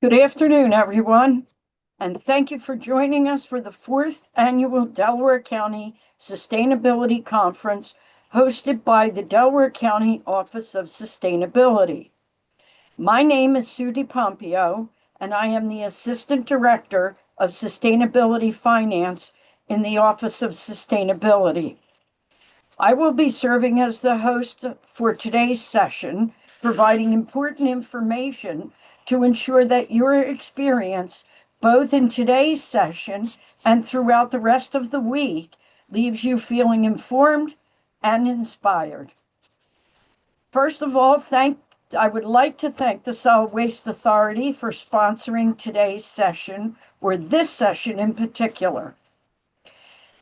Good afternoon, everyone, and thank you for joining us for the fourth annual Delaware County Sustainability Conference hosted by the Delaware County Office of Sustainability. My name is Sue DiPompio, and I am the Assistant Director of Sustainability Finance in the Office of Sustainability. I will be serving as the host for today's session, providing important information to ensure that your experience, both in today's session and throughout the rest of the week, leaves you feeling informed and inspired. First of all, I would like to thank the Solid Waste Authority for sponsoring today's session, or this session in particular.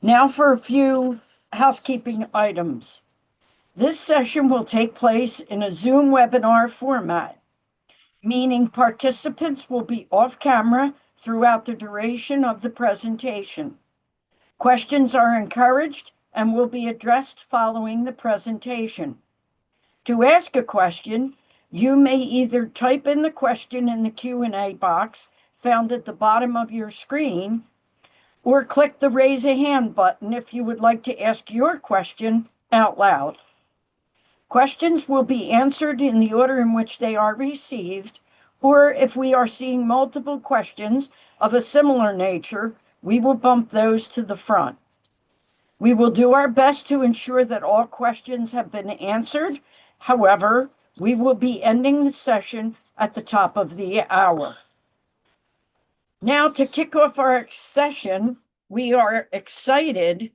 Now for a few housekeeping items. This session will take place in a Zoom webinar format, meaning participants will be off camera throughout the duration of the presentation. Questions are encouraged and will be addressed following the presentation. To ask a question, you may either type in the question in the Q&A box found at the bottom of your screen, or click the raise a hand button if you would like to ask your question out loud. Questions will be answered in the order in which they are received, or if we are seeing multiple questions of a similar nature, we will bump those to the front. We will do our best to ensure that all questions have been answered. However, we will be ending the session at the top of the hour. Now, to kick off our session, we are excited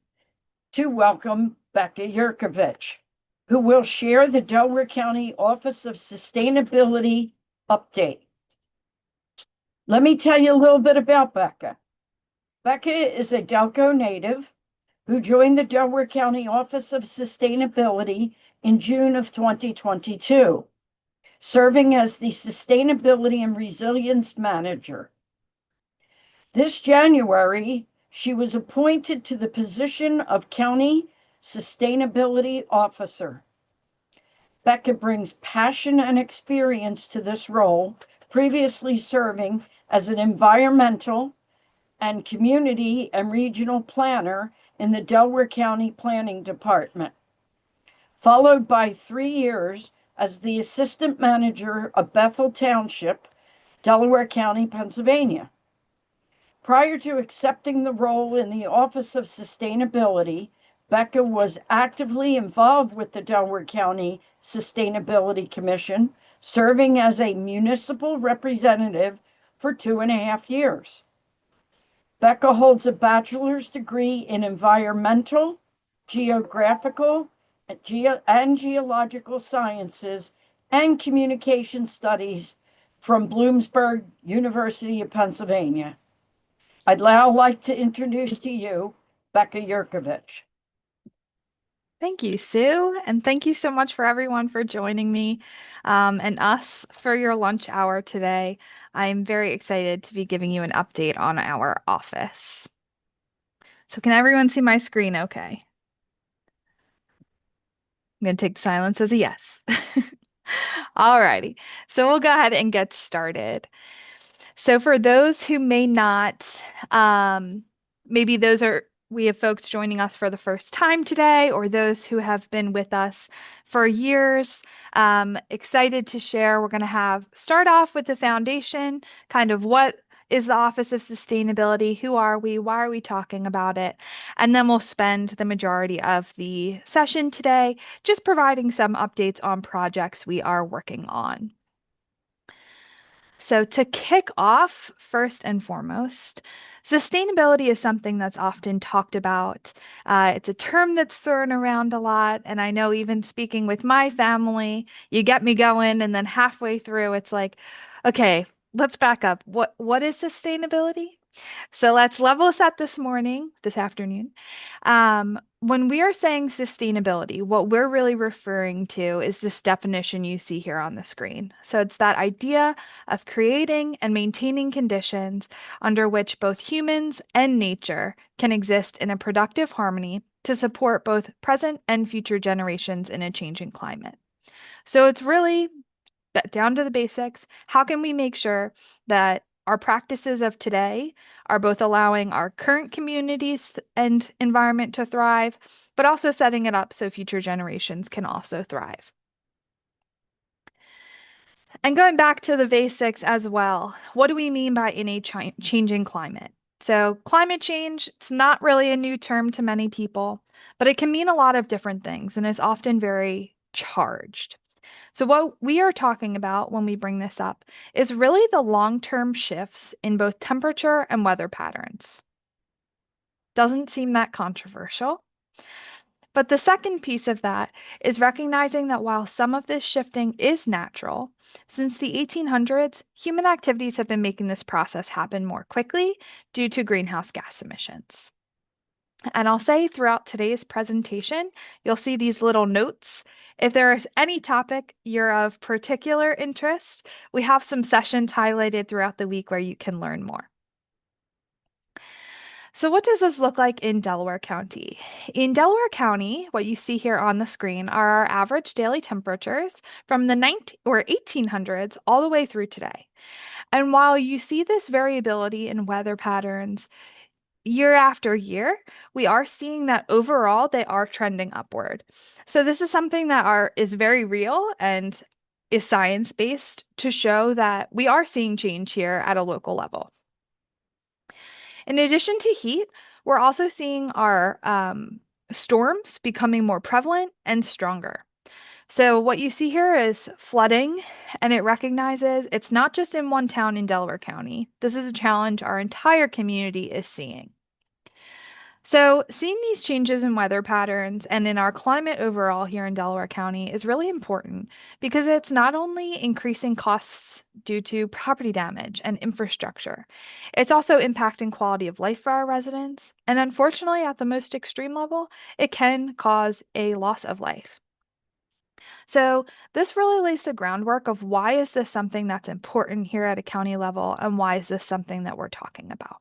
to welcome Becca Yurkovich, who will share the Delaware County Office of Sustainability update. Let me tell you a little bit about Becca. Becca is a Delco native who joined the Delaware County Office of Sustainability in June of 2022, serving as the Sustainability and Resilience Manager. This January, she was appointed to the position of County Sustainability Officer. Becca brings passion and experience to this role, previously serving as an environmental and community and regional planner in the Delaware County Planning Department, followed by 3 years as the Assistant Manager of Bethel Township, Delaware County, Pennsylvania. Prior to accepting the role in the Office of Sustainability, Becca was actively involved with the Delaware County Sustainability Commission, serving as a municipal representative for 2.5 years. Becca holds a bachelor's degree in environmental, geographical, and geological sciences and communication studies from Bloomsburg University of Pennsylvania. I'd now like to introduce to you Becca Yurkovich. Thank you, Sue. And thank you so much for everyone for joining me and us for your lunch hour today. I'm very excited to be giving you an update on our office. So can everyone see my screen okay? I'm going to take silence as a yes. Alrighty, so we'll go ahead and get started. So for those who may not, maybe we have folks joining us for the first time today, or those who have been with us for years. Excited to share. We're going to start off with the foundation, kind of what is the Office of Sustainability? Who are we? Why are we talking about it? And then we'll spend the majority of the session today just providing some updates on projects we are working on. So to kick off, first and foremost, sustainability is something that's often talked about. It's a term that's thrown around a lot, and I know even speaking with my family, you get me going, and then halfway through, it's like, okay, let's back up. What is sustainability? So let's level set this afternoon. When we are saying sustainability, what we're really referring to is this definition you see here on the screen. So it's that idea of creating and maintaining conditions under which both humans and nature can exist in a productive harmony to support both present and future generations in a changing climate. So it's really down to the basics. How can we make sure that our practices of today are both allowing our current communities and environment to thrive, but also setting it up so future generations can also thrive? And going back to the basics as well, what do we mean by in a changing climate? So, climate change, it's not really a new term to many people, but it can mean a lot of different things and is often very charged. So, what we are talking about when we bring this up is really the long-term shifts in both temperature and weather patterns. Doesn't seem that controversial. But the second piece of that is recognizing that while some of this shifting is natural, since the 1800s, human activities have been making this process happen more quickly due to greenhouse gas emissions. And I'll say throughout today's presentation, you'll see these little notes. If there is any topic you're of particular interest, we have some sessions highlighted throughout the week where you can learn more. So what does this look like in Delaware County? In Delaware County, what you see here on the screen are our average daily temperatures from the 1800s all the way through today. And while you see this variability in weather patterns year after year, we are seeing that overall they are trending upward. So this is something that is very real and is science-based to show that we are seeing change here at a local level. In addition to heat, we're also seeing our storms becoming more prevalent and stronger. So what you see here is flooding, and it recognizes it's not just in one town in Delaware County. This is a challenge our entire community is seeing. So, seeing these changes in weather patterns and in our climate overall here in Delaware County is really important because it's not only increasing costs due to property damage and infrastructure, it's also impacting quality of life for our residents. And unfortunately, at the most extreme level, it can cause a loss of life. So, this really lays the groundwork of why is this something that's important here at a county level and why is this something that we're talking about?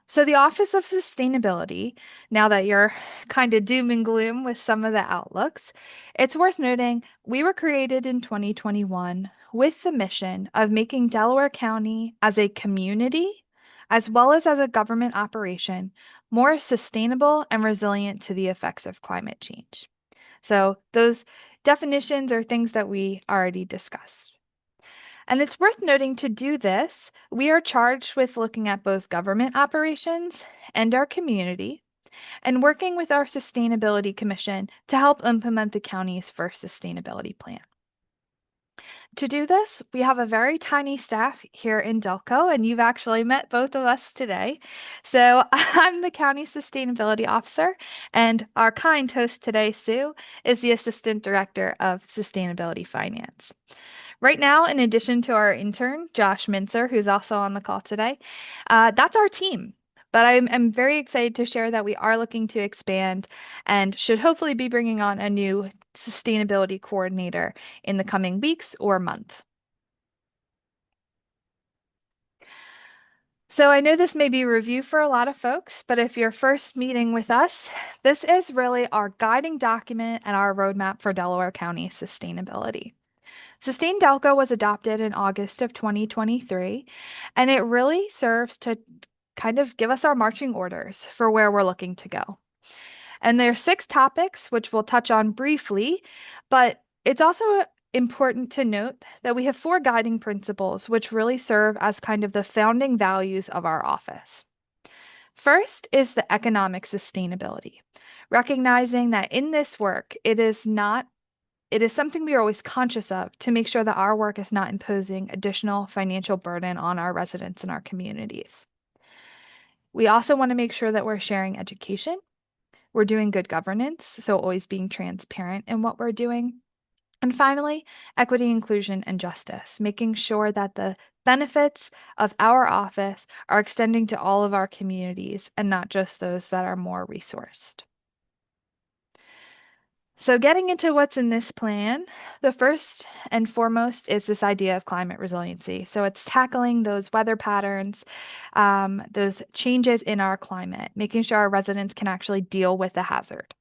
So, the Office of Sustainability, now that you're kind of doom and gloom with some of the outlooks, it's worth noting we were created in 2021 with the mission of making Delaware County as a community, as well as a government operation, more sustainable and resilient to the effects of climate change. So, those definitions are things that we already discussed. And it's worth noting to do this, we are charged with looking at both government operations and our community and working with our Sustainability Commission to help implement the county's first sustainability plan. To do this, we have a very tiny staff here in Delco, and you've actually met both of us today. So I'm the County Sustainability Officer, and our kind host today, Sue, is the Assistant Director of Sustainability Finance. Right now, in addition to our intern, Josh Mincer, who's also on the call today, that's our team. But I'm very excited to share that we are looking to expand and should hopefully be bringing on a new sustainability coordinator in the coming weeks or month. So I know this may be a review for a lot of folks, but if you're first meeting with us, this is really our guiding document and our roadmap for Delaware County sustainability. Sustain Delco was adopted in August of 2023, and it really serves to kind of give us our marching orders for where we're looking to go. And there are 6 topics, which we'll touch on briefly, but it's also important to note that we have 4 guiding principles, which really serve as kind of the founding values of our office. First is the economic sustainability, recognizing that in this work, it is something we are always conscious of to make sure that our work is not imposing additional financial burden on our residents and our communities. We also want to make sure that we're sharing education. We're doing good governance, so always being transparent in what we're doing. And finally, equity, inclusion, and justice, making sure that the benefits of our office are extending to all of our communities and not just those that are more resourced. So getting into what's in this plan, the first and foremost is this idea of climate resiliency. So it's tackling those weather patterns, those changes in our climate, making sure our residents can actually deal with the hazard.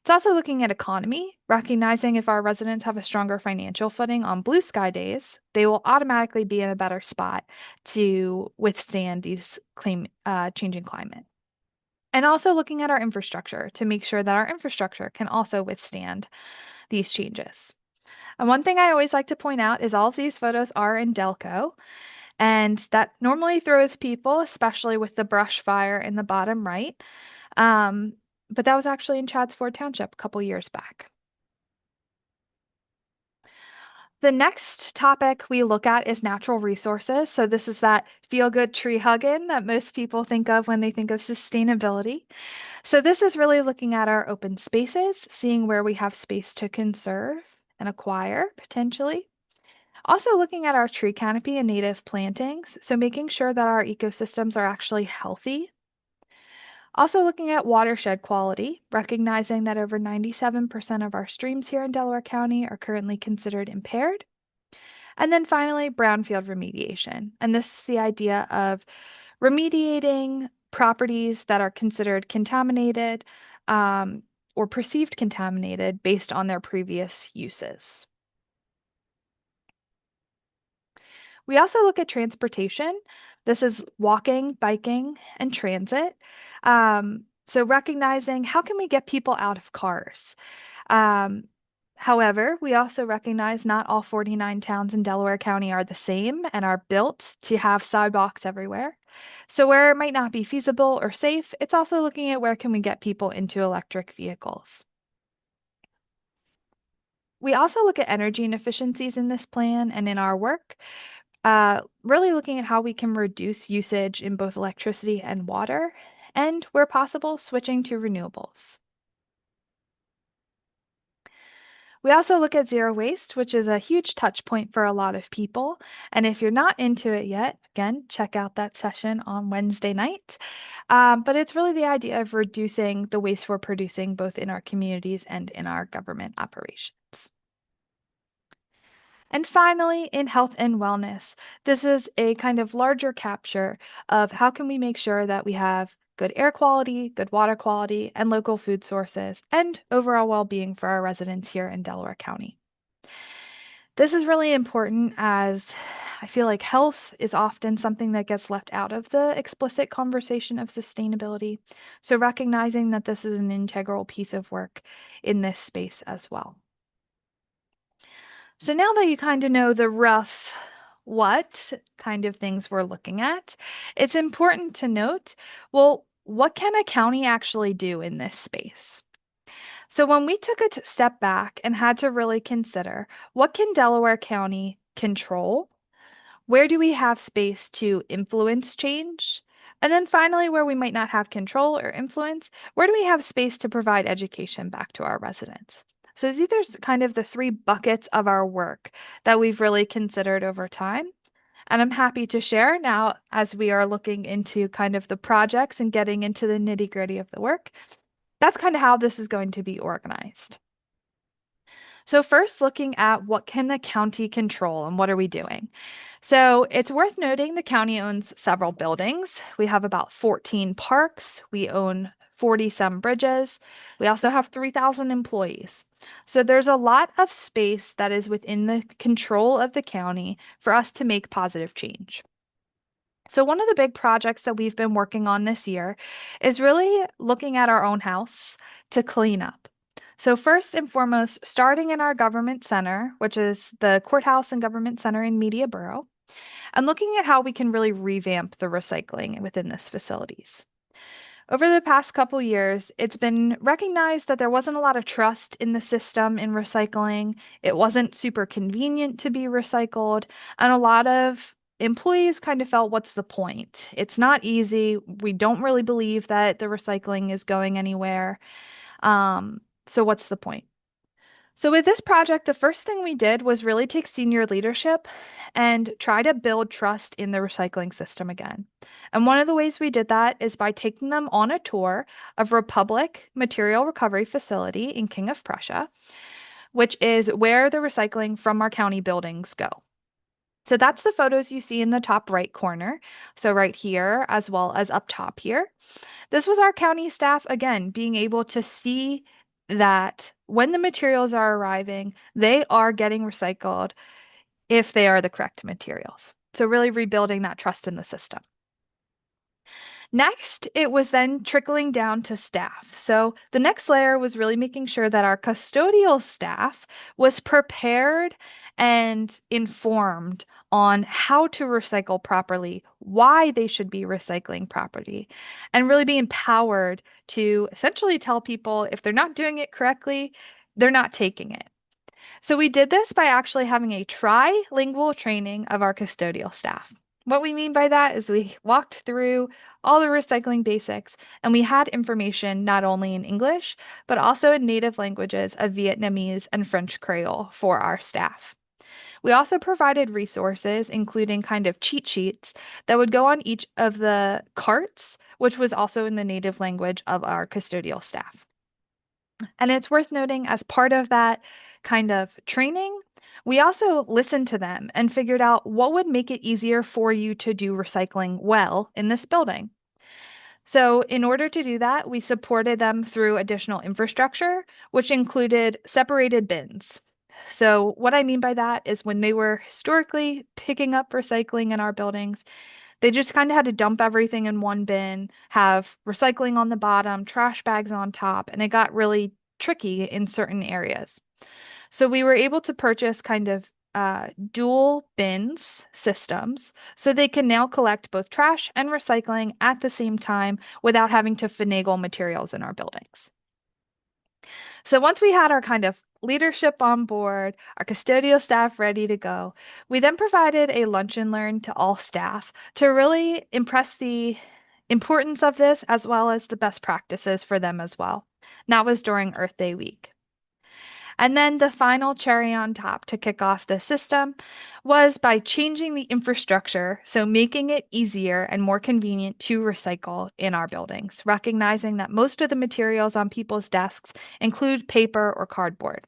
It's also looking at economy, recognizing if our residents have a stronger financial footing on blue sky days, they will automatically be in a better spot to withstand these changing climate. And also looking at our infrastructure to make sure that our infrastructure can also withstand these changes. And one thing I always like to point out is all of these photos are in Delco, and that normally throws people, especially with the brush fire in the bottom right. Um, but that was actually in Chadds Ford Township a couple years back. The next topic we look at is natural resources. So this is that feel-good tree hugging that most people think of when they think of sustainability. So this is really looking at our open spaces, seeing where we have space to conserve and acquire potentially. Also looking at our tree canopy and native plantings, so making sure that our ecosystems are actually healthy. Also looking at watershed quality, recognizing that over 97% of our streams here in Delaware County are currently considered impaired. And then finally, brownfield remediation. And this is the idea of remediating properties that are considered contaminated or perceived contaminated based on their previous uses. We also look at transportation. This is walking, biking, and transit. So recognizing how can we get people out of cars? Um, However, we also recognize not all 49 towns in Delaware County are the same and are built to have sidewalks everywhere. So where it might not be feasible or safe, it's also looking at where can we get people into electric vehicles. We also look at energy inefficiencies in this plan and in our work, really looking at how we can reduce usage in both electricity and water, and where possible, switching to renewables. We also look at zero waste, which is a huge touch point for a lot of people. And if you're not into it yet, again, check out that session on Wednesday night. But it's really the idea of reducing the waste we're producing both in our communities and in our government operations. And finally, in health and wellness, this is a kind of larger capture of how can we make sure that we have good air quality, good water quality, and local food sources, and overall well-being for our residents here in Delaware County. This is really important as I feel like health is often something that gets left out of the explicit conversation of sustainability. So recognizing that this is an integral piece of work in this space as well. So now that you kind of know the rough what kind of things we're looking at, it's important to note, well, what can a county actually do in this space? So when we took a step back and had to really consider what can Delaware County control? Where do we have space to influence change? And then finally, where we might not have control or influence, where do we have space to provide education back to our residents? So these are kind of the three buckets of our work that we've really considered over time. And I'm happy to share now as we are looking into kind of the projects and getting into the nitty gritty of the work. That's kind of how this is going to be organized. So first looking at what can the county control and what are we doing? So it's worth noting the county owns several buildings. We have about 14 parks. We own 40 some bridges. We also have 3,000 employees. So there's a lot of space that is within the control of the county for us to make positive change. So one of the big projects that we've been working on this year is really looking at our own house to clean up. So first and foremost, starting in our government center, which is the courthouse and government center in Media Borough, and looking at how we can really revamp the recycling within this facilities. Over the past couple years, it's been recognized that there wasn't a lot of trust in the system in recycling. It wasn't super convenient to be recycled, and a lot of employees kind of felt, what's the point? It's not easy. We don't really believe that the recycling is going anywhere. So what's the point? So with this project, the first thing we did was really take senior leadership and try to build trust in the recycling system again. And one of the ways we did that is by taking them on a tour of Republic Material Recovery Facility in King of Prussia, which is where the recycling from our county buildings go. So that's the photos you see in the top right corner. So right here, as well as up top here. This was our county staff, again, being able to see that when the materials are arriving, they are getting recycled if they are the correct materials. So really rebuilding that trust in the system. Next, it was then trickling down to staff. So the next layer was really making sure that our custodial staff was prepared and informed on how to recycle properly, why they should be recycling properly, and really be empowered to essentially tell people if they're not doing it correctly, they're not taking it. So we did this by actually having a trilingual training of our custodial staff. What we mean by that is we walked through all the recycling basics and we had information not only in English, but also in native languages of Vietnamese and French Creole for our staff. We also provided resources, including kind of cheat sheets that would go on each of the carts, which was also in the native language of our custodial staff. And it's worth noting, as part of that kind of training, we also listened to them and figured out what would make it easier for you to do recycling well in this building. So, in order to do that, we supported them through additional infrastructure, which included separated bins. So, what I mean by that is when they were historically picking up recycling in our buildings, they just kind of had to dump everything in one bin, have recycling on the bottom, trash bags on top, and it got really tricky in certain areas. So we were able to purchase kind of dual bins systems so they can now collect both trash and recycling at the same time without having to finagle materials in our buildings. So once we had our kind of leadership on board, our custodial staff ready to go, we then provided a lunch and learn to all staff to really impress the importance of this as well as the best practices for them as well. And that was during Earth Day week. And then the final cherry on top to kick off the system was by changing the infrastructure, so making it easier and more convenient to recycle in our buildings, recognizing that most of the materials on people's desks include paper or cardboard.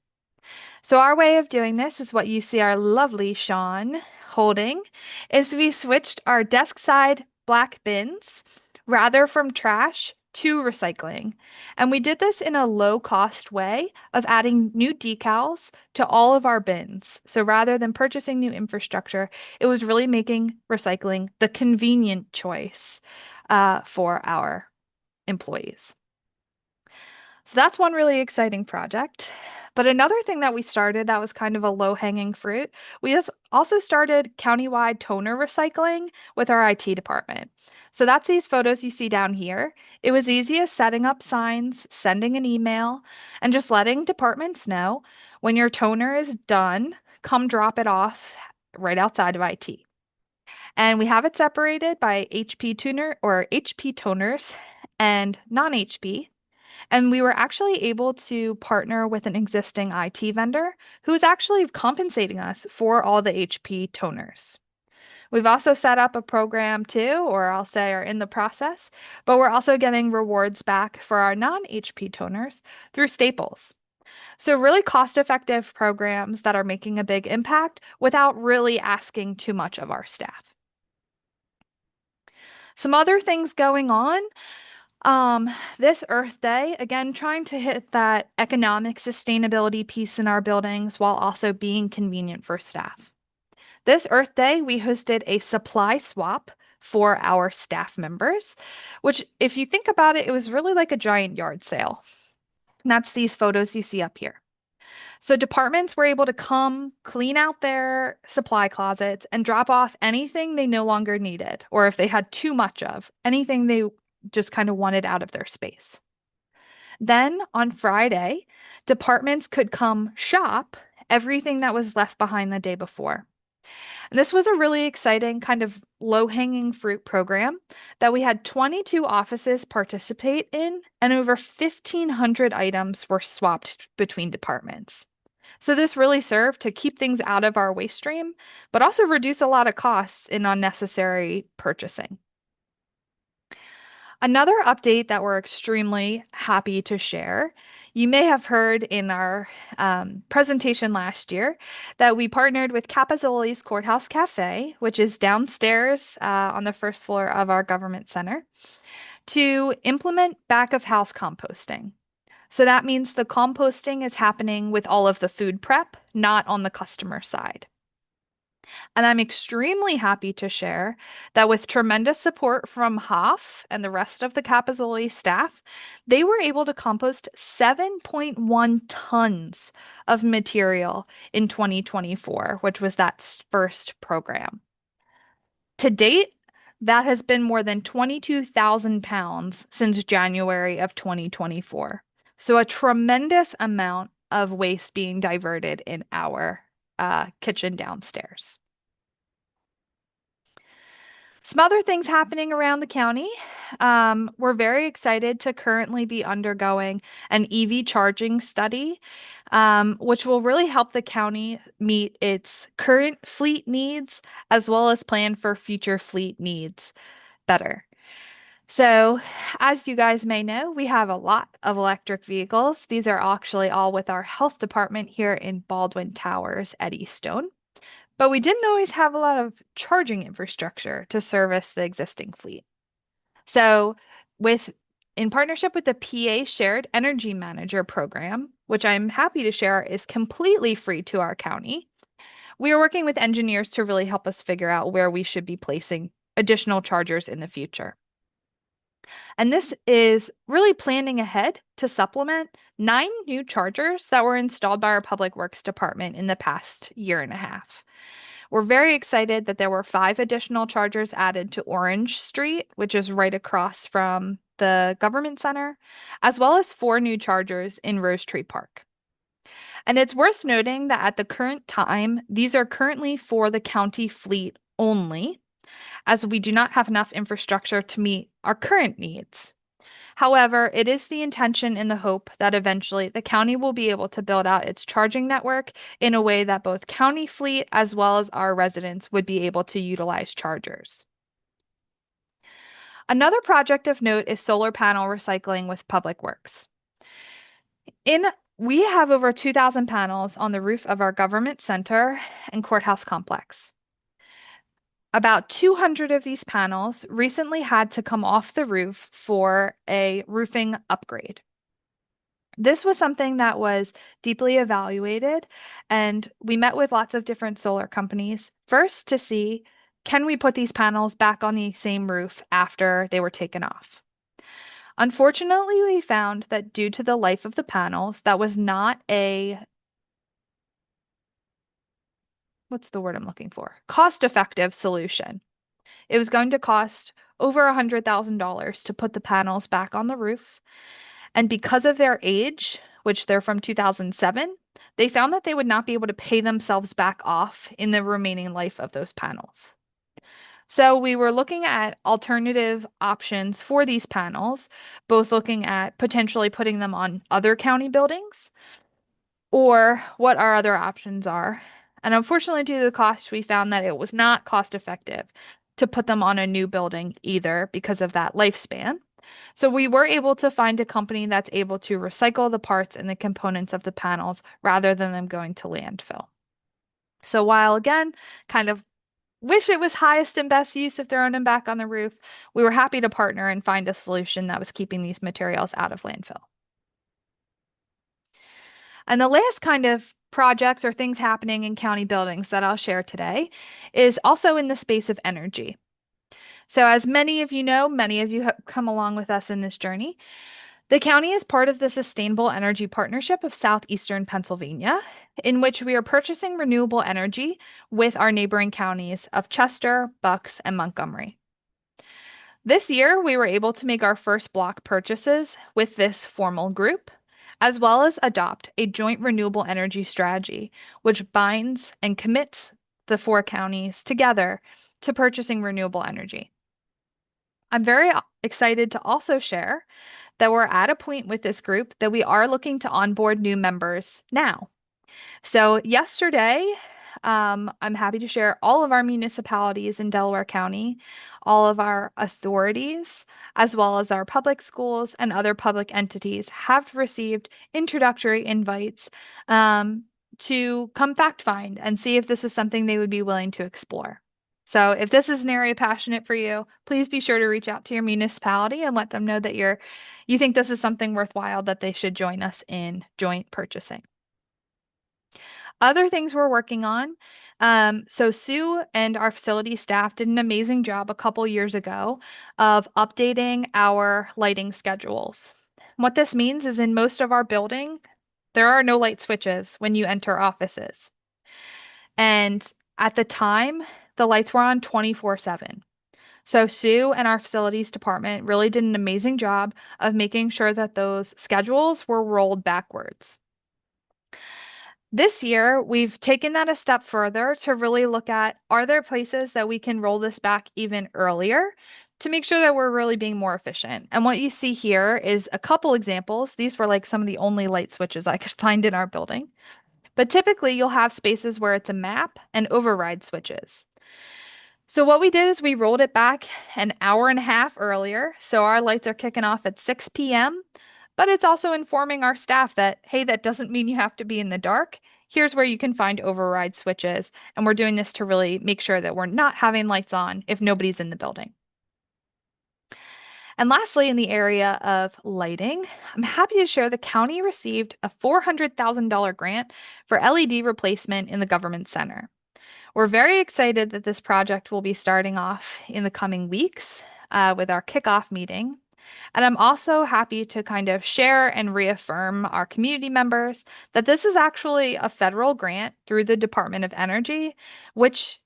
So our way of doing this is what you see our lovely Sean holding, is we switched our desk side black bins rather from trash to recycling. And we did this in a low cost way of adding new decals to all of our bins. So rather than purchasing new infrastructure, it was really making recycling the convenient choice for our employees. So that's one really exciting project. But another thing that we started that was kind of a low-hanging fruit, we just also started countywide toner recycling with our IT department. So that's these photos you see down here. It was easy as setting up signs, sending an email, and just letting departments know when your toner is done, come drop it off right outside of IT. And we have it separated by HP tuner or HP toners and non-HP. And we were actually able to partner with an existing IT vendor who is actually compensating us for all the HP toners. We've also set up a program too, or I'll say are in the process, but we're also getting rewards back for our non-HP toners through Staples. So really cost-effective programs that are making a big impact without really asking too much of our staff. Some other things going on. This Earth Day, again, trying to hit that economic sustainability piece in our buildings while also being convenient for staff. This Earth Day, we hosted a supply swap for our staff members, which, if you think about it, it was really like a giant yard sale. And that's these photos you see up here. So departments were able to come clean out their supply closets and drop off anything they no longer needed, or if they had too much of, anything they just kind of wanted out of their space. Then on Friday, departments could come shop everything that was left behind the day before. And this was a really exciting kind of low-hanging fruit program that we had 22 offices participate in, and over 1,500 items were swapped between departments. So this really served to keep things out of our waste stream, but also reduce a lot of costs in unnecessary purchasing. Another update that we're extremely happy to share, you may have heard in our presentation last year that we partnered with Capozzoli's Courthouse Cafe, which is downstairs on the first floor of our government center, to implement back of house composting. So that means the composting is happening with all of the food prep, not on the customer side. And I'm extremely happy to share that with tremendous support from Hoff and the rest of the Capizoli staff, they were able to compost 7.1 tons of material in 2024, which was that first program. To date, that has been more than 22,000 pounds since January of 2024. So a tremendous amount of waste being diverted in our kitchen downstairs. Some other things happening around the county. We're very excited to currently be undergoing an EV charging study, which will really help the county meet its current fleet needs as well as plan for future fleet needs better. So, as you guys may know, we have a lot of electric vehicles. These are actually all with our health department here in Baldwin Towers, Eddystone. But we didn't always have a lot of charging infrastructure to service the existing fleet. So, with in partnership with the PA Shared Energy Manager program, which I'm happy to share is completely free to our county, we are working with engineers to really help us figure out where we should be placing additional chargers in the future. And this is really planning ahead to supplement 9 new chargers that were installed by our Public Works Department in the past year and a half. We're very excited that there were 5 additional chargers added to Orange Street, which is right across from the government center, as well as 4 new chargers in Rose Tree Park. And it's worth noting that at the current time, these are currently for the county fleet only, as we do not have enough infrastructure to meet our current needs. However, it is the intention and the hope that eventually the county will be able to build out its charging network in a way that both county fleet as well as our residents would be able to utilize chargers. Another project of note is solar panel recycling with Public Works. We have over 2,000 panels on the roof of our government center and courthouse complex. About 200 of these panels recently had to come off the roof for a roofing upgrade. This was something that was deeply evaluated, and we met with lots of different solar companies first to see, can we put these panels back on the same roof after they were taken off? Unfortunately, we found that due to the life of the panels, that was not a what's the word I'm looking for? Cost-effective solution. It was going to cost over $100,000 to put the panels back on the roof. And because of their age, which they're from 2007, they found that they would not be able to pay themselves back off in the remaining life of those panels. So we were looking at alternative options for these panels, both looking at potentially putting them on other county buildings or what our other options are. And unfortunately, due to the cost, we found that it was not cost effective to put them on a new building either because of that lifespan. So we were able to find a company that's able to recycle the parts and the components of the panels rather than them going to landfill. So while again, kind of wish it was highest and best use if they're throwing them back on the roof, we were happy to partner and find a solution that was keeping these materials out of landfill. And the last kind of projects or things happening in county buildings that I'll share today is also in the space of energy. So as many of you know, many of you have come along with us in this journey. The county is part of the Sustainable Energy Partnership of Southeastern Pennsylvania, in which we are purchasing renewable energy with our neighboring counties of Chester, Bucks, and Montgomery. This year, we were able to make our first block purchases with this formal group, as well as adopt a joint renewable energy strategy, which binds and commits the 4 counties together to purchasing renewable energy. I'm very excited to also share that we're at a point with this group that we are looking to onboard new members now. So yesterday, I'm happy to share all of our municipalities in Delaware County, all of our authorities, as well as our public schools and other public entities have received introductory invites to come fact find and see if this is something they would be willing to explore. So if this is an area passionate for you, please be sure to reach out to your municipality and let them know that you think this is something worthwhile that they should join us in joint purchasing. Other things we're working on. So Sue and our facility staff did an amazing job a couple years ago of updating our lighting schedules. What this means is in most of our building, there are no light switches when you enter offices. And at the time, the lights were on 24/7. So Sue and our facilities department really did an amazing job of making sure that those schedules were rolled backwards. This year, we've taken that a step further to really look at, are there places that we can roll this back even earlier to make sure that we're really being more efficient? And what you see here is a couple examples. These were like some of the only light switches I could find in our building. But typically, you'll have spaces where it's a map and override switches. So what we did is we rolled it back an hour and a half earlier. So our lights are kicking off at 6 p.m., but it's also informing our staff that, hey, that doesn't mean you have to be in the dark. Here's where you can find override switches. And we're doing this to really make sure that we're not having lights on if nobody's in the building. And lastly, in the area of lighting, I'm happy to share the county received a $400,000 grant for LED replacement in the government center. We're very excited that this project will be starting off in the coming weeks with our kickoff meeting. And I'm also happy to kind of share and reaffirm our community members that this is actually a federal grant through the Department of Energy, which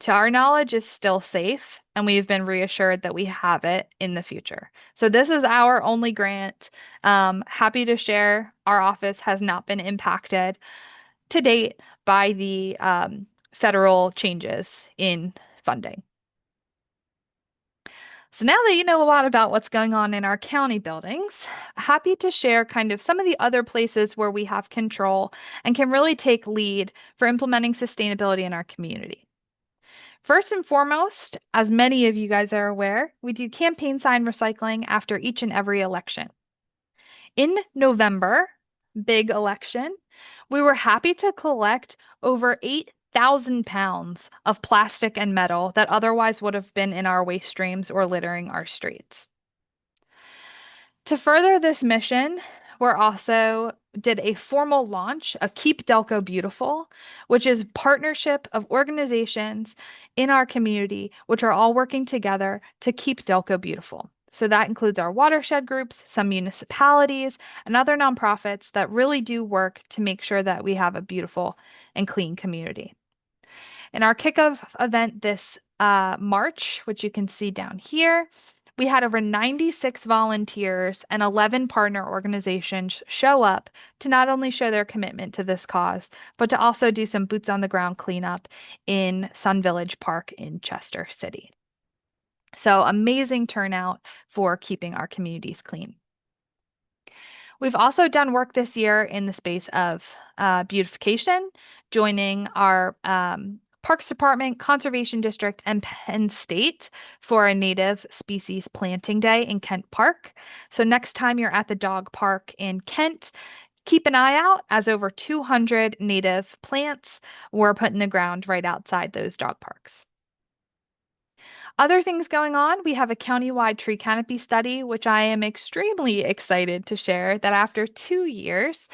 to our knowledge is still safe, and we've been reassured that we have it in the future. So this is our only grant. Happy to share our office has not been impacted to date by the federal changes in funding. So now that you know a lot about what's going on in our county buildings, happy to share kind of some of the other places where we have control and can really take lead for implementing sustainability in our community. First and foremost, as many of you guys are aware, we do campaign sign recycling after each and every election. In November, big election, we were happy to collect over 8,000 pounds of plastic and metal that otherwise would have been in our waste streams or littering our streets. To further this mission, we're also did a formal launch of Keep Delco Beautiful, which is a partnership of organizations in our community, which are all working together to keep Delco beautiful. So that includes our watershed groups, some municipalities, and other nonprofits that really do work to make sure that we have a beautiful and clean community. In our kickoff event this March, which you can see down here, we had over 96 volunteers and 11 partner organizations show up to not only show their commitment to this cause, but to also do some boots on the ground cleanup in Sun Village Park in Chester City. So amazing turnout for keeping our communities clean. We've also done work this year in the space of beautification, joining our Parks Department, Conservation District, and Penn State for a native species planting day in Kent Park. So next time you're at the dog park in Kent, keep an eye out as over 200 native plants were put in the ground right outside those dog parks. Other things going on, we have a countywide tree canopy study, which I am extremely excited to share that after 2 years,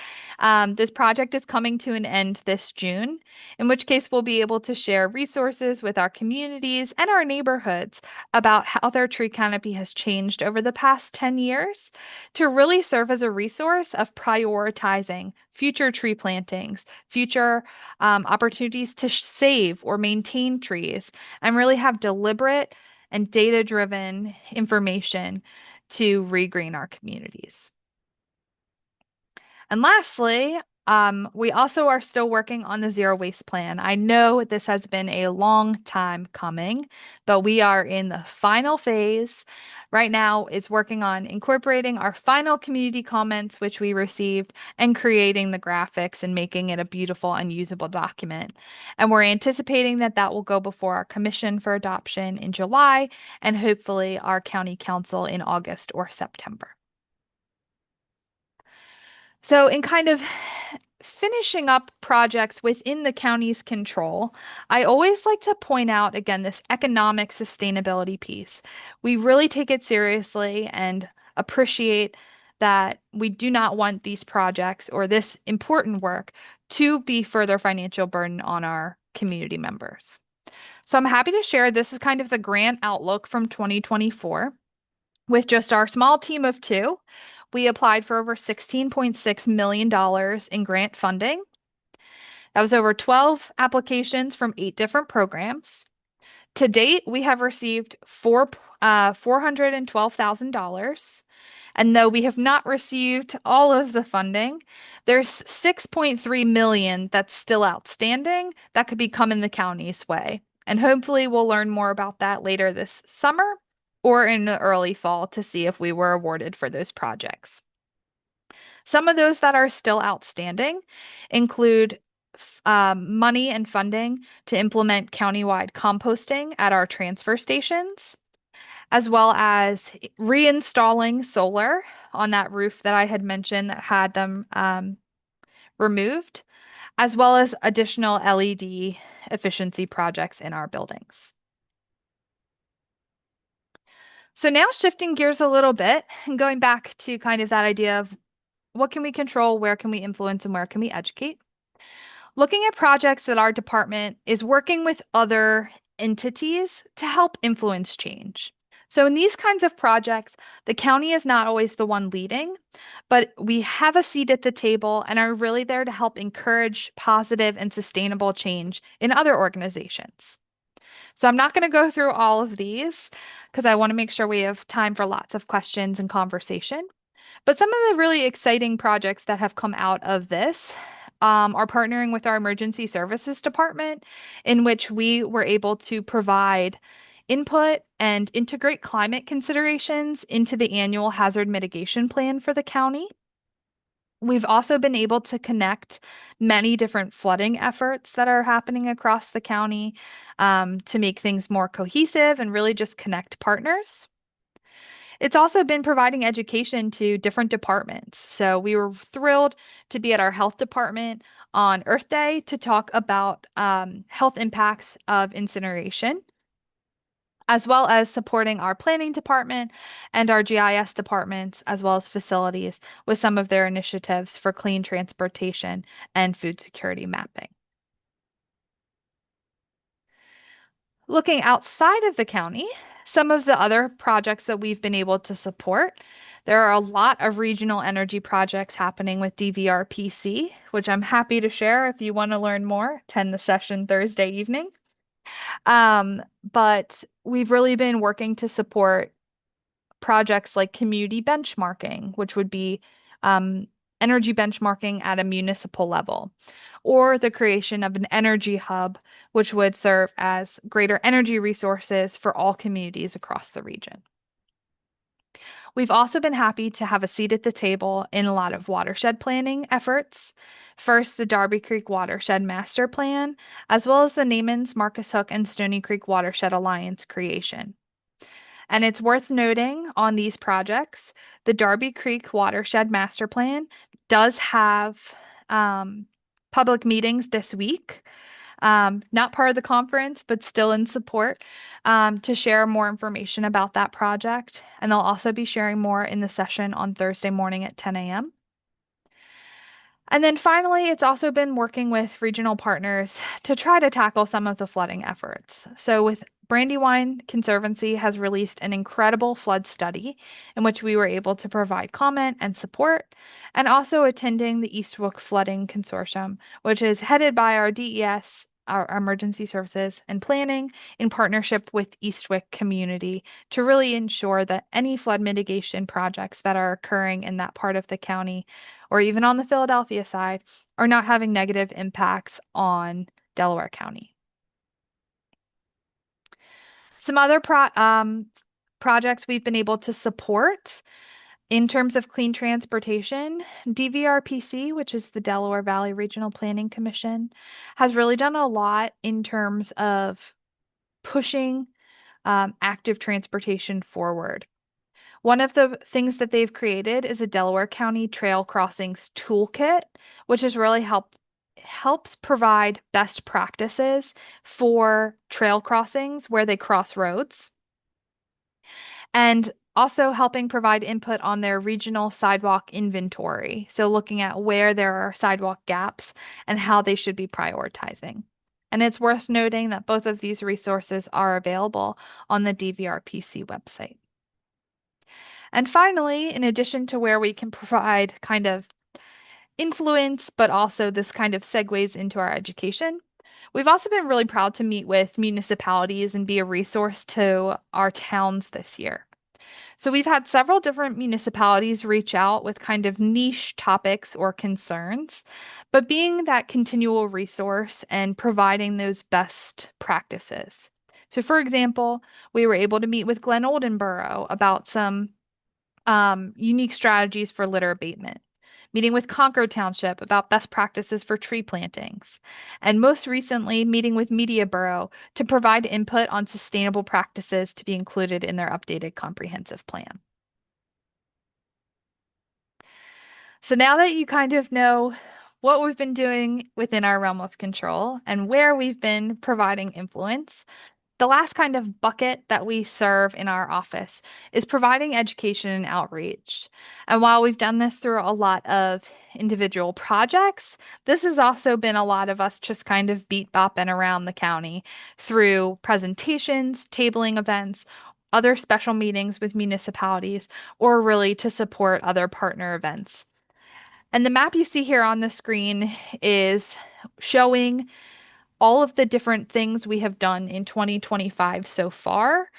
this project is coming to an end this June, in which case we'll be able to share resources with our communities and our neighborhoods about how their tree canopy has changed over the past 10 years to really serve as a resource of prioritizing future tree plantings, future opportunities to save or maintain trees, and really have deliberate and data-driven information to regreen our communities. And lastly, we also are still working on the zero waste plan. I know this has been a long time coming, but we are in the final phase. Right now, it's working on incorporating our final community comments, which we received, and creating the graphics and making it a beautiful and usable document. And we're anticipating that that will go before our commission for adoption in July and hopefully our county council in August or September. So in kind of finishing up projects within the county's control, I always like to point out again this economic sustainability piece. We really take it seriously and appreciate that we do not want these projects or this important work to be further financial burden on our community members. So I'm happy to share this is kind of the grant outlook from 2024. With just our small team of two, we applied for over $16.6 million in grant funding. That was over 12 applications from 8 different programs. To date, we have received $412,000. And though we have not received all of the funding, there's 6.3 million that's still outstanding that could be coming the county's way. And hopefully we'll learn more about that later this summer or in the early fall to see if we were awarded for those projects. Some of those that are still outstanding include money and funding to implement countywide composting at our transfer stations, as well as reinstalling solar on that roof that I had mentioned that had them removed, as well as additional LED efficiency projects in our buildings. So now shifting gears a little bit and going back to kind of that idea of what can we control, where can we influence, and where can we educate? Looking at projects that our department is working with other entities to help influence change. So, in these kinds of projects, the county is not always the one leading, but we have a seat at the table and are really there to help encourage positive and sustainable change in other organizations. So, I'm not going to go through all of these because I want to make sure we have time for lots of questions and conversation. But some of the really exciting projects that have come out of this are partnering with our emergency services department, in which we were able to provide input and integrate climate considerations into the annual hazard mitigation plan for the county. We've also been able to connect many different flooding efforts that are happening across the county to make things more cohesive and really just connect partners. It's also been providing education to different departments. So we were thrilled to be at our health department on Earth Day to talk about health impacts of incineration, as well as supporting our planning department and our GIS departments, as well as facilities with some of their initiatives for clean transportation and food security mapping. Looking outside of the county, some of the other projects that we've been able to support, there are a lot of regional energy projects happening with DVRPC, which I'm happy to share if you want to learn more. Attend the session Thursday evening. But we've really been working to support projects like community benchmarking, which would be energy benchmarking at a municipal level, or the creation of an energy hub, which would serve as greater energy resources for all communities across the region. We've also been happy to have a seat at the table in a lot of watershed planning efforts. First, the Darby Creek Watershed Master Plan, as well as the Namens, Marcus Hook, and Stony Creek Watershed Alliance creation. And it's worth noting on these projects, the Darby Creek Watershed Master Plan does have public meetings this week. Not part of the conference, but still in support to share more information about that project. And they'll also be sharing more in the session on Thursday morning at 10 a.m. And then finally, it's also been working with regional partners to try to tackle some of the flooding efforts. So with Brandywine Conservancy has released an incredible flood study in which we were able to provide comment and support, and also attending the Eastwick Flooding Consortium, which is headed by our DES, our emergency services and planning, in partnership with Eastwick community to really ensure that any flood mitigation projects that are occurring in that part of the county or even on the Philadelphia side are not having negative impacts on Delaware County. Some other projects we've been able to support in terms of clean transportation, DVRPC, which is the Delaware Valley Regional Planning Commission, has really done a lot in terms of pushing active transportation forward. One of the things that they've created is a Delaware County Trail Crossings Toolkit, which is really helps provide best practices for trail crossings where they cross roads, and also helping provide input on their regional sidewalk inventory. So looking at where there are sidewalk gaps and how they should be prioritizing. And it's worth noting that both of these resources are available on the DVRPC website. And finally, in addition to where we can provide kind of influence, but also this kind of segues into our education, we've also been really proud to meet with municipalities and be a resource to our towns this year. So we've had several different municipalities reach out with kind of niche topics or concerns, but being that continual resource and providing those best practices. So, for example, we were able to meet with Glen Oldenborough about some unique strategies for litter abatement, meeting with Concord Township about best practices for tree plantings, and most recently, meeting with Media Borough to provide input on sustainable practices to be included in their updated comprehensive plan. So now that you kind of know what we've been doing within our realm of control and where we've been providing influence, the last kind of bucket that we serve in our office is providing education and outreach. And while we've done this through a lot of individual projects, this has also been a lot of us just kind of beat bopping around the county through presentations, tabling events, other special meetings with municipalities, or really to support other partner events. And the map you see here on the screen is showing all of the different things we have done in 2025 so far,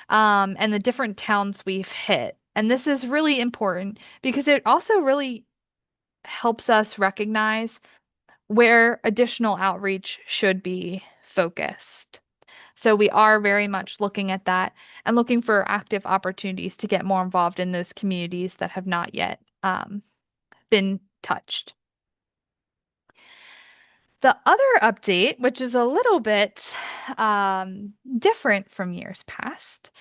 and the different towns we've hit. And this is really important because it also really helps us recognize where additional outreach should be focused. So we are very much looking at that and looking for active opportunities to get more involved in those communities that have not yet been touched. The other update, which is a little bit different from years past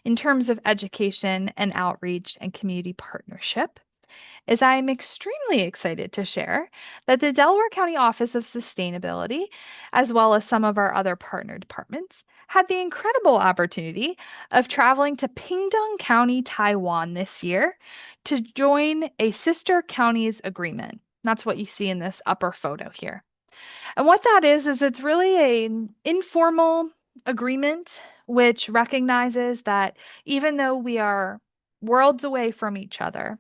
in terms of education and outreach and community partnership, is I'm extremely excited to share that the Delaware County Office of Sustainability, as well as some of our other partner departments, had the incredible opportunity of traveling to Pingdong County, Taiwan this year to join a sister counties agreement. That's what you see in this upper photo here. And what that is it's really an informal agreement which recognizes that even though we are worlds away from each other,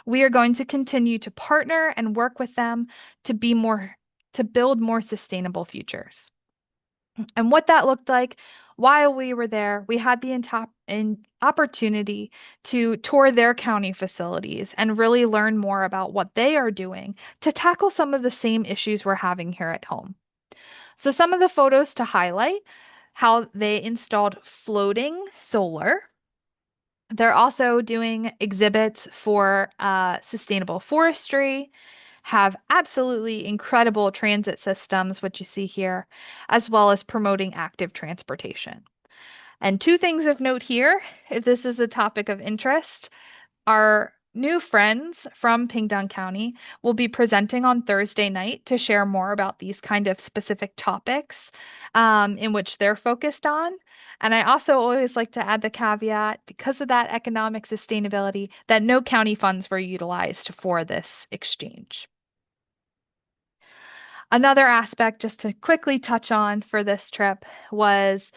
we are going to continue to partner and work with them to be more to build more sustainable futures. And what that looked like while we were there, we had the opportunity to tour their county facilities and really learn more about what they are doing to tackle some of the same issues we're having here at home. So, some of the photos to highlight how they installed floating solar. They're also doing exhibits for sustainable forestry, have absolutely incredible transit systems, which you see here, as well as promoting active transportation. And two things of note here, if this is a topic of interest, our new friends from Pingdong County will be presenting on Thursday night to share more about these kind of specific topics in which they're focused on. And I also always like to add the caveat, because of that economic sustainability, that no county funds were utilized for this exchange. Another aspect, just to quickly touch on for this trip, was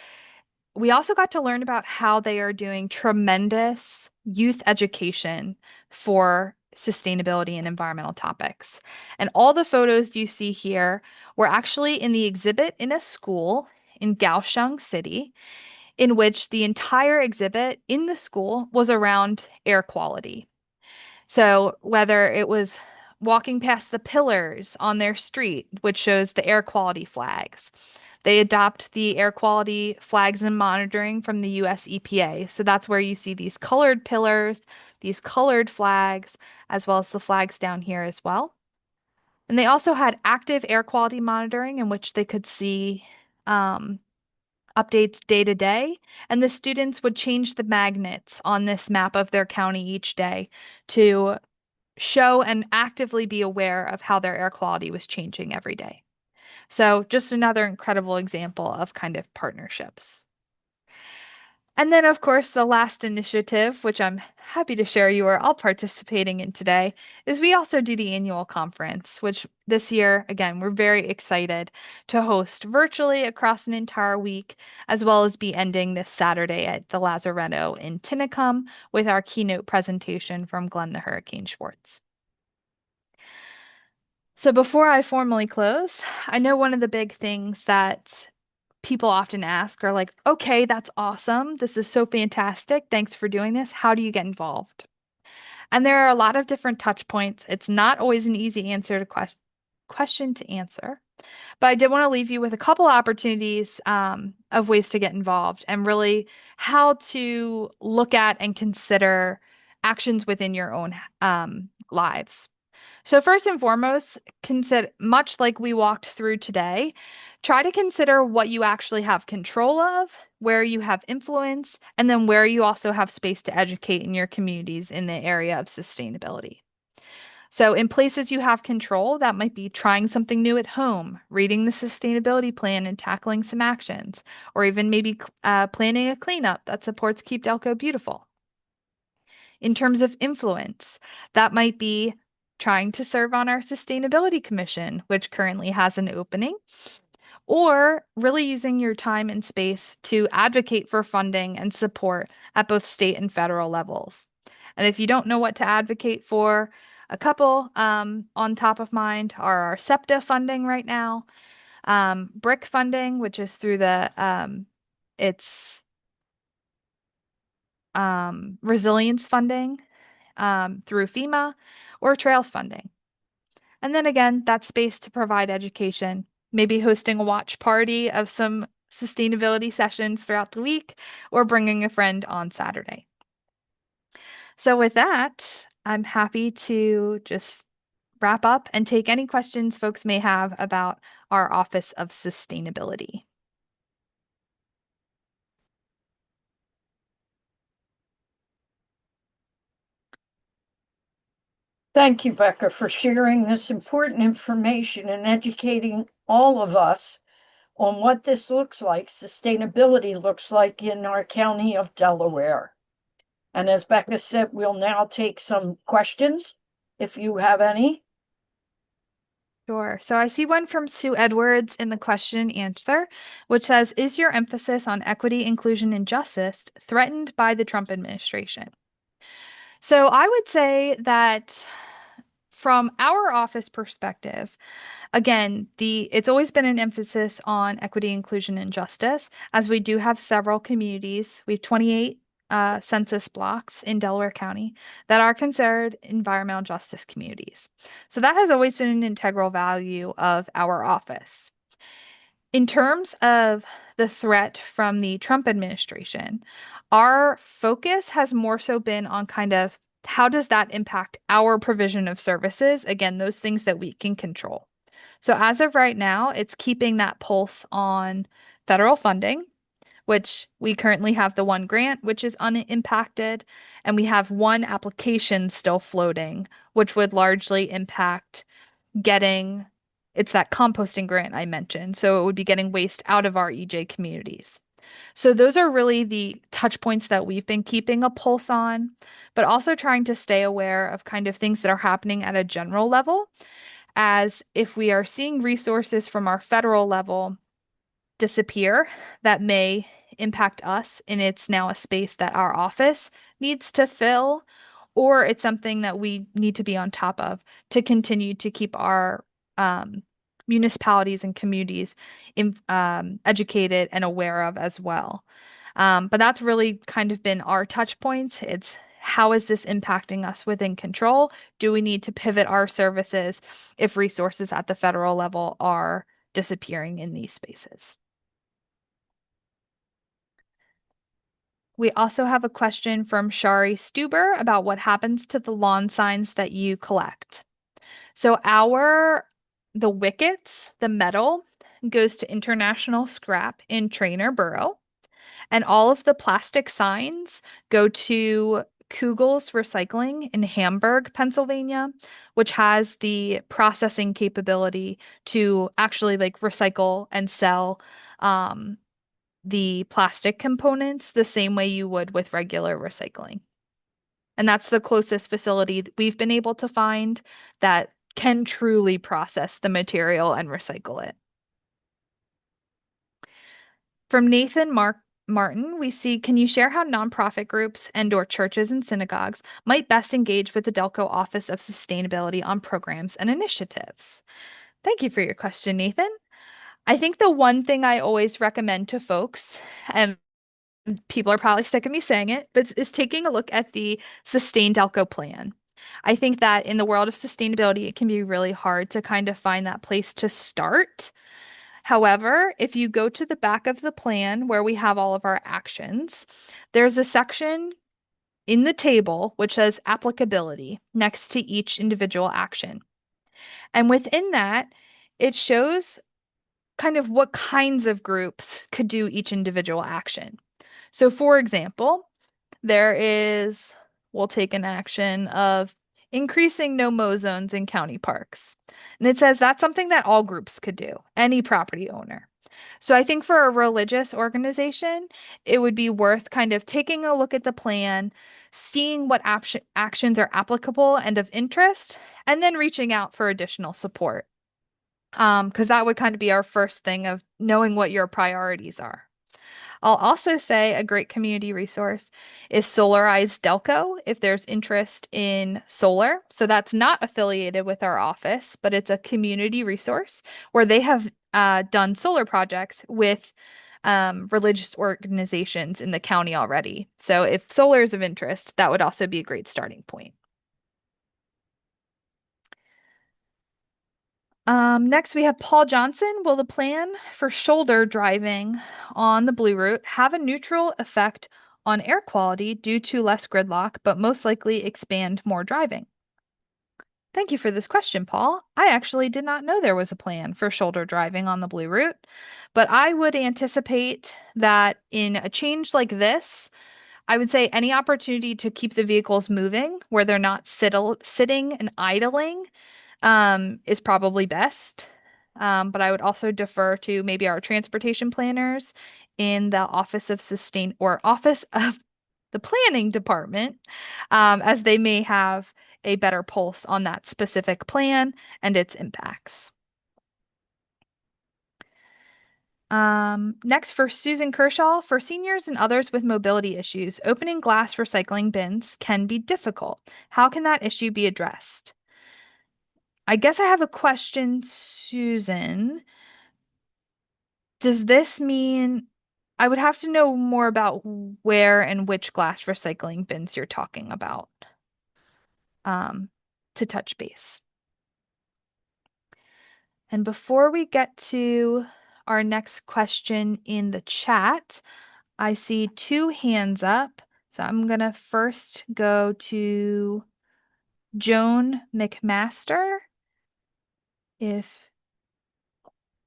we also got to learn about how they are doing tremendous youth education for sustainability and environmental topics. And all the photos you see here were actually in the exhibit in a school in Kaohsiung City, in which the entire exhibit in the school was around air quality. So whether it was walking past the pillars on their street, which shows the air quality flags, they adopt the air quality flags and monitoring from the US EPA. So that's where you see these colored pillars, these colored flags, as well as the flags down here as well. And they also had active air quality monitoring in which they could see updates day to day, and the students would change the magnets on this map of their county each day to show and actively be aware of how their air quality was changing every day. So, just another incredible example of kind of partnerships. And then, of course, the last initiative, which I'm happy to share you are all participating in today, is we also do the annual conference, which this year, again, we're very excited to host virtually across an entire week, as well as be ending this Saturday at the Lazaretto in Tinicum with our keynote presentation from Glenn the Hurricane Schwartz. So before I formally close, I know one of the big things that people often ask are like, okay, that's awesome. This is so fantastic. Thanks for doing this. How do you get involved? And there are a lot of different touch points. It's not always an easy answer to question to answer. But I did want to leave you with a couple opportunities of ways to get involved and really how to look at and consider actions within your own lives. So first and foremost, consider much like we walked through today, try to consider what you actually have control of, where you have influence, and then where you also have space to educate in your communities in the area of sustainability. So in places you have control, that might be trying something new at home, reading the sustainability plan and tackling some actions, or even maybe planning a cleanup that supports Keep Delco Beautiful. In terms of influence, that might be trying to serve on our Sustainability Commission, which currently has an opening, or really using your time and space to advocate for funding and support at both state and federal levels. And if you don't know what to advocate for, a couple on top of mind are our SEPTA funding right now, BRIC funding, which is through the it's resilience funding through FEMA, or trails funding. And then again, that space to provide education, maybe hosting a watch party of some sustainability sessions throughout the week, or bringing a friend on Saturday. So with that, I'm happy to just wrap up and take any questions folks may have about our Office of Sustainability. Thank you, Becca, for sharing this important information and educating all of us on what this looks like, sustainability looks like in our county of Delaware. And as Becca said, we'll now take some questions, if you have any. Sure. So I see one from Sue Edwards in the question and answer, which says, is your emphasis on equity, inclusion, and justice threatened by the Trump administration? So I would say that from our office perspective, again, it's always been an emphasis on equity, inclusion, and justice, as we do have several communities. We have 28 census blocks in Delaware County that are considered environmental justice communities. So that has always been an integral value of our office. In terms of the threat from the Trump administration, our focus has more so been on kind of how does that impact our provision of services? Again, those things that we can control. So as of right now, it's keeping that pulse on federal funding, which we currently have the one grant, which is unimpacted, and we have one application still floating, which would largely impact getting, it's that composting grant I mentioned. So it would be getting waste out of our EJ communities. So those are really the touch points that we've been keeping a pulse on, but also trying to stay aware of kind of things that are happening at a general level, as if we are seeing resources from our federal level disappear, that may impact us, and it's now a space that our office needs to fill, or it's something that we need to be on top of to continue to keep our municipalities and communities educated and aware of as well. But that's really kind of been our touch points. It's how is this impacting us within control? Do we need to pivot our services if resources at the federal level are disappearing in these spaces? We also have a question from Shari Stuber about what happens to the lawn signs that you collect. So the wickets, the metal, goes to international scrap in Traynor Borough, and all of the plastic signs go to Kugel's Recycling in Hamburg, Pennsylvania, which has the processing capability to actually like recycle and sell the plastic components the same way you would with regular recycling. And that's the closest facility that we've been able to find that can truly process the material and recycle it. From Nathan Martin, we see, can you share how nonprofit groups and/or churches and synagogues might best engage with the Delco Office of Sustainability on programs and initiatives? Thank you for your question, Nathan. I think the one thing I always recommend to folks, and people are probably sick of me saying it, but is taking a look at the Sustain Delco plan. I think that in the world of sustainability, it can be really hard to kind of find that place to start. However, if you go to the back of the plan where we have all of our actions, there's a section in the table which says applicability next to each individual action. And within that, it shows kind of what kinds of groups could do each individual action. So, for example, we'll take an action of increasing no-mow zones in county parks. And it says that's something that all groups could do, any property owner. So I think for a religious organization, it would be worth kind of taking a look at the plan, seeing what actions are applicable and of interest, and then reaching out for additional support. Because that would kind of be our first thing of knowing what your priorities are. I'll also say a great community resource is Solarize Delco if there's interest in solar. So that's not affiliated with our office, but it's a community resource where they have done solar projects with religious organizations in the county already. So if solar is of interest, that would also be a great starting point. Next, we have Paul Johnson. Will the plan for shoulder driving on the Blue Route have a neutral effect on air quality due to less gridlock, but most likely expand more driving? Thank you for this question, Paul. I actually did not know there was a plan for shoulder driving on the Blue Route, but I would anticipate that in a change like this, I would say any opportunity to keep the vehicles moving where they're not sitting and idling is probably best. But I would also defer to maybe our transportation planners in the Office of Sustain or Office of the Planning Department, as they may have a better pulse on that specific plan and its impacts. Next, for Susan Kershaw, for seniors and others with mobility issues, opening glass recycling bins can be difficult. How can that issue be addressed? I guess I have a question, Susan. Does this mean I would have to know more about where and which glass recycling bins you're talking about to touch base? And before we get to our next question in the chat, I see two hands up. So I'm going to first go to Joan McMaster if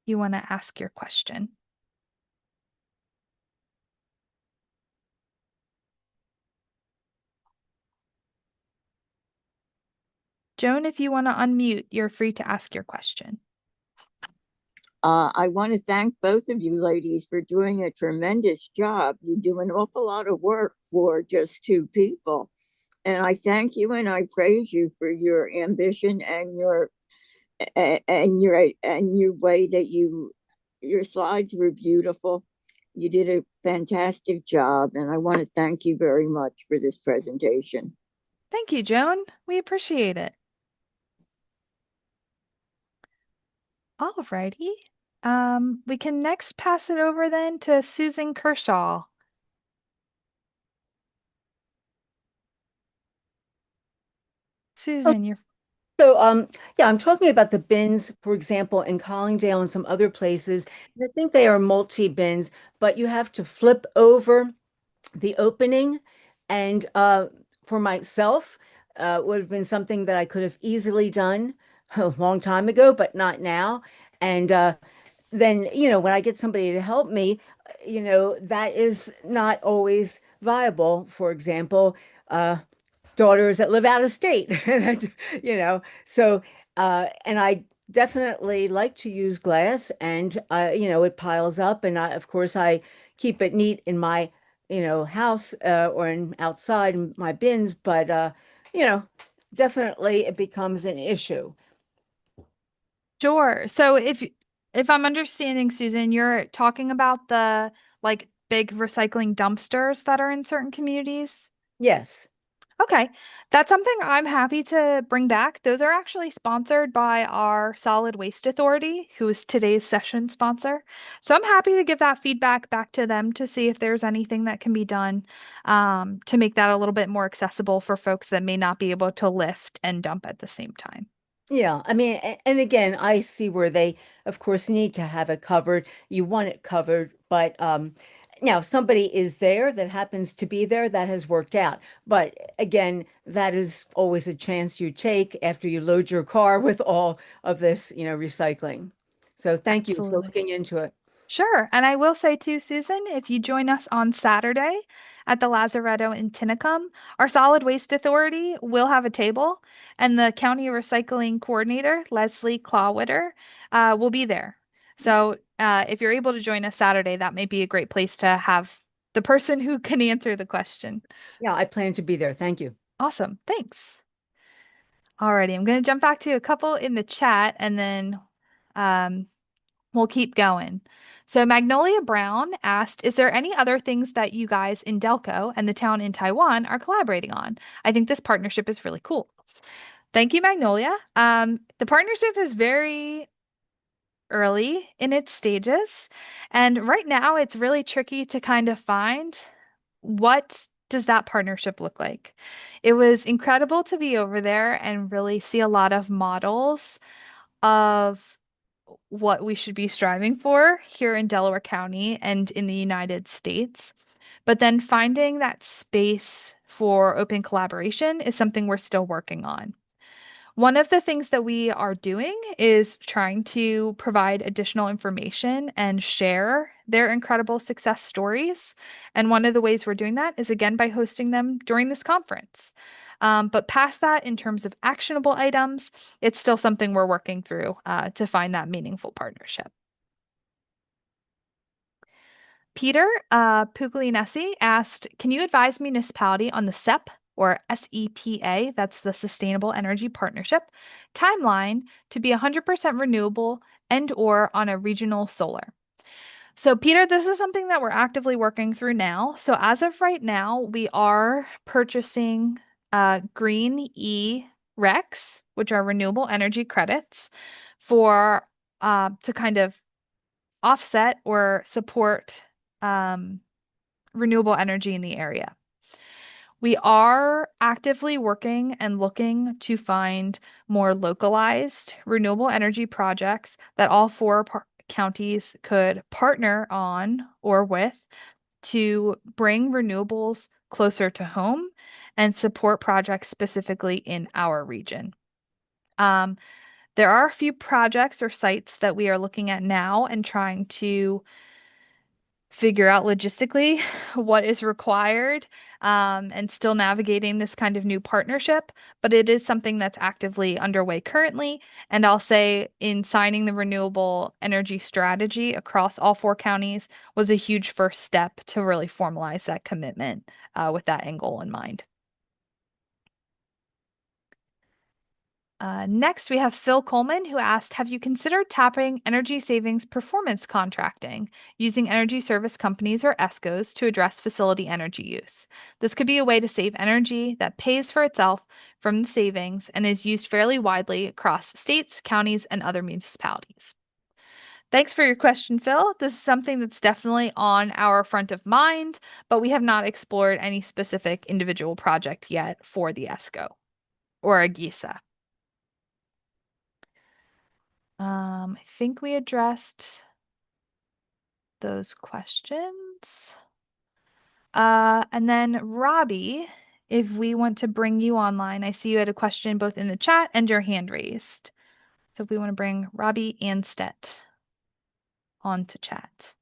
you want to ask your question. Joan, if you want to unmute, you're free to ask your question. I want to thank both of you ladies for doing a tremendous job. You do an awful lot of work for just two people. And I thank you and I praise you for your ambition and your way that your slides were beautiful. You did a fantastic job, and I want to thank you very much for this presentation. Thank you, Joan. We appreciate it. Alrighty. We can next pass it over then to Susan Kershaw. Susan, you're So, yeah, I'm talking about the bins, for example, in Collingdale and some other places. And I think they are multi-bins, but you have to flip over the opening. And for myself, would have been something that I could have easily done a long time ago, but not now. And then, when I get somebody to help me, that is not always viable. For example, daughters that live out of state, so, and I definitely like to use glass, and, it piles up, and of course, I keep it neat in my, house, or outside in my bins, but, you know, definitely it becomes an issue. Sure. So if I'm understanding, Susan, you're talking about the like big recycling dumpsters that are in certain communities. Yes. Okay. That's something I'm happy to bring back. Those are actually sponsored by our Solid Waste Authority, who is today's session sponsor. So I'm happy to give that feedback back to them to see if there's anything that can be done to make that a little bit more accessible for folks that may not be able to lift and dump at the same time. Yeah, I mean, and again, I see where they, of course, need to have it covered. You want it covered, but now if somebody is there that happens to be there, that has worked out. But again, that is always a chance you take after you load your car with all of this, recycling. So thank you for Absolutely. looking into it. Sure. And I will say too, Susan, if you join us on Saturday at the Lazaretto in Tinicum, our Solid Waste Authority will have a table, and the County Recycling Coordinator, Leslie Clawwitter, will be there. So if you're able to join us Saturday, that may be a great place to have the person who can answer the question. Yeah, I plan to be there. Thank you. Awesome. Thanks. Alrighty, I'm going to jump back to a couple in the chat and then um, we'll keep going. So Magnolia Brown asked, is there any other things that you guys in Delco and the town in Taiwan are collaborating on? I think this partnership is really cool. Thank you, Magnolia. The partnership is very early in its stages, and right now it's really tricky to kind of find what does that partnership look like. It was incredible to be over there and really see a lot of models of what we should be striving for here in Delaware County and in the United States. But then finding that space for open collaboration is something we're still working on. One of the things that we are doing is trying to provide additional information and share their incredible success stories. And one of the ways we're doing that is again by hosting them during this conference. But past that, in terms of actionable items, it's still something we're working through to find that meaningful partnership. Peter Pugliese asked, can you advise municipality on the SEP or SEPA, that's the Sustainable Energy Partnership, timeline to be 100% renewable and or on a regional solar? So Peter, this is something that we're actively working through now. So as of right now, we are purchasing green E-RECs, which are renewable energy credits, for to kind of offset or support renewable energy in the area. We are actively working and looking to find more localized renewable energy projects that all four counties could partner on or with to bring renewables closer to home and support projects specifically in our region. There are a few projects or sites that we are looking at now and trying to figure out logistically what is required and still navigating this kind of new partnership, but it is something that's actively underway currently. And I'll say in signing the renewable energy strategy across all four counties was a huge first step to really formalize that commitment with that end goal in mind. Next, we have Phil Coleman, who asked, have you considered tapping energy savings performance contracting using energy service companies or ESCOs to address facility energy use? This could be a way to save energy that pays for itself from the savings and is used fairly widely across states, counties, and other municipalities. Thanks for your question, Phil. This is something that's definitely on our front of mind, but we have not explored any specific individual project yet for the ESCO or a GISA. I think we addressed those questions. And then Robbie, if we want to bring you online, I see you had a question both in the chat and your hand raised. So if we want to bring Robbie Anstedt. onto chat.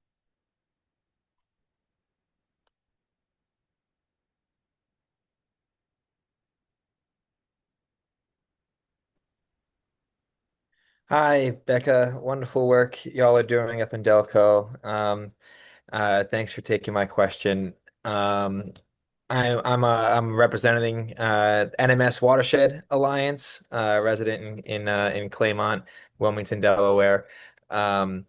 Hi, Becca. Wonderful work y'all are doing up in Delco. Thanks for taking my question. I'm representing NMS Watershed Alliance, resident in Claymont, Wilmington, Delaware. My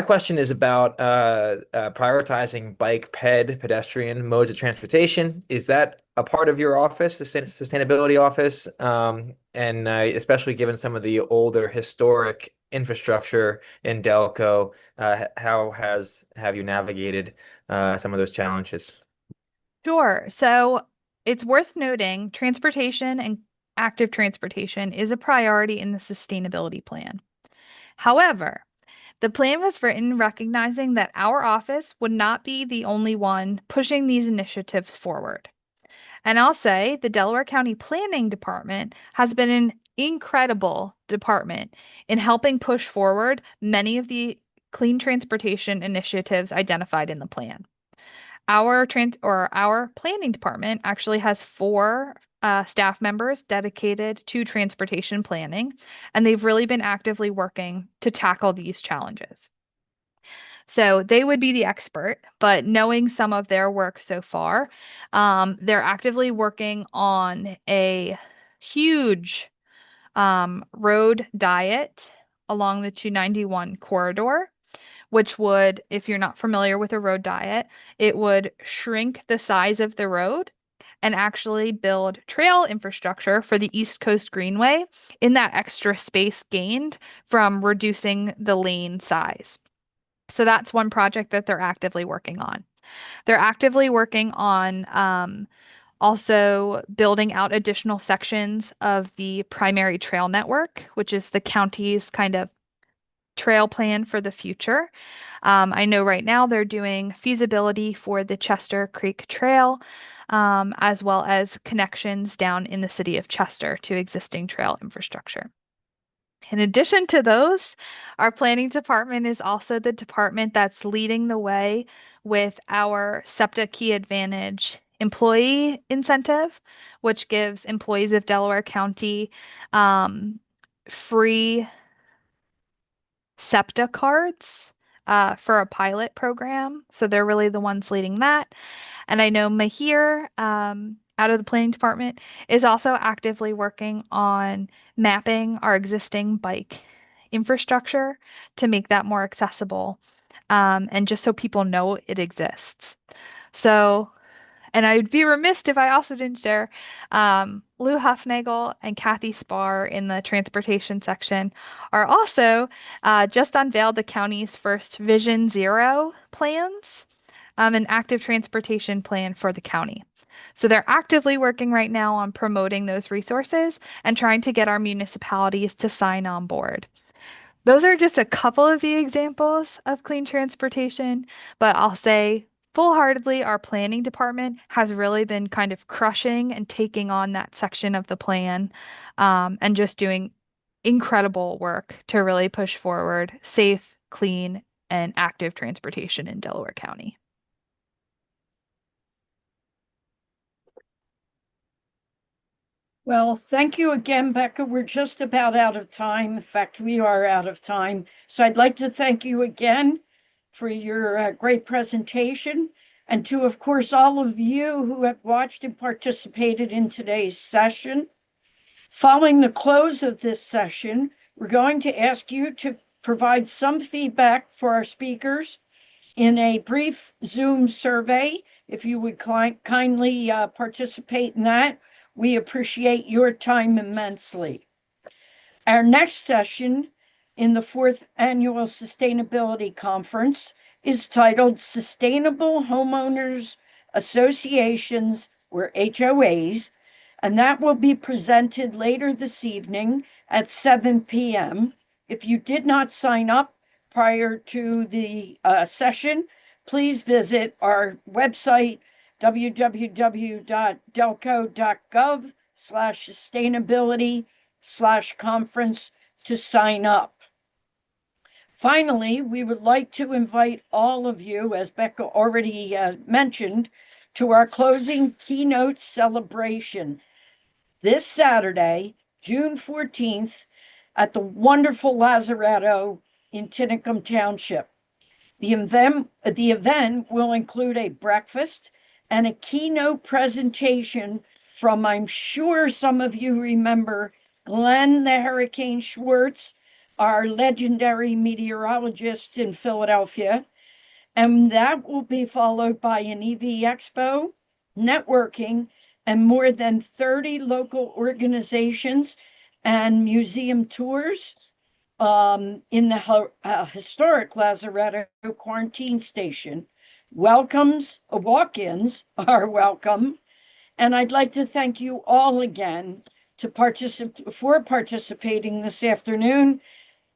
question is about prioritizing bike, pedestrian modes of transportation. Is that a part of your office, the sustainability office? And especially given some of the older historic infrastructure in Delco, how have you navigated some of those challenges? Sure. So it's worth noting transportation and active transportation is a priority in the sustainability plan. However, the plan was written recognizing that our office would not be the only one pushing these initiatives forward. And I'll say the Delaware County Planning Department has been an incredible department in helping push forward many of the clean transportation initiatives identified in the plan. Our planning department actually has four staff members dedicated to transportation planning, and they've really been actively working to tackle these challenges. So they would be the expert, but knowing some of their work so far, they're actively working on a huge road diet along the 291 corridor, which would, if you're not familiar with a road diet, it would shrink the size of the road and actually build trail infrastructure for the East Coast Greenway in that extra space gained from reducing the lane size. So that's one project that they're actively working on. They're actively working on also building out additional sections of the primary trail network, which is the county's kind of trail plan for the future. I know right now they're doing feasibility for the Chester Creek Trail, as well as connections down in the city of Chester to existing trail infrastructure. In addition to those, our planning department is also the department that's leading the way with our SEPTA Key Advantage employee incentive, which gives employees of Delaware County free SEPTA cards for a pilot program. So they're really the ones leading that. And I know Mahir, out of the planning department, is also actively working on mapping our existing bike infrastructure to make that more accessible, and just so people know it exists. So, and I'd be remiss if I also didn't share Lou Huffnagel and Kathy Spar in the transportation section are also just unveiled the county's first Vision Zero plans, an active transportation plan for the county. So they're actively working right now on promoting those resources and trying to get our municipalities to sign on board. Those are just a couple of the examples of clean transportation, but I'll say full-heartedly, our planning department has really been kind of crushing and taking on that section of the plan, and just doing incredible work to really push forward safe, clean, and active transportation in Delaware County. Well, thank you again, Becca. We're just about out of time. In fact, we are out of time. So I'd like to thank you again for your great presentation, and to, of course, all of you who have watched and participated in today's session. Following the close of this session, we're going to ask you to provide some feedback for our speakers in a brief Zoom survey. If you would kindly participate in that, we appreciate your time immensely. Our next session in the fourth annual Sustainability Conference is titled Sustainable Homeowners Associations, or HOAs, and that will be presented later this evening at 7 p.m. If you did not sign up prior to the session, please visit our website, www.delco.gov/sustainability/conference to sign up. Finally, we would like to invite all of you, as Becca already mentioned, to our closing keynote celebration this Saturday, June 14th, at the wonderful Lazaretto in Tinicum Township. The event will include a breakfast and a keynote presentation from, I'm sure some of you remember, Glenn the Hurricane Schwartz, our legendary meteorologist in Philadelphia. And that will be followed by an EV Expo, networking, and more than 30 local organizations and museum tours in the historic Lazaretto quarantine station. Walk-ins are welcome. And I'd like to thank you all again for participating this afternoon.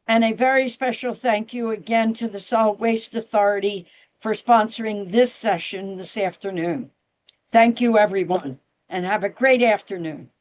And a very special thank you again to the Solid Waste Authority for sponsoring this session this afternoon. Thank you, everyone, and have a great afternoon.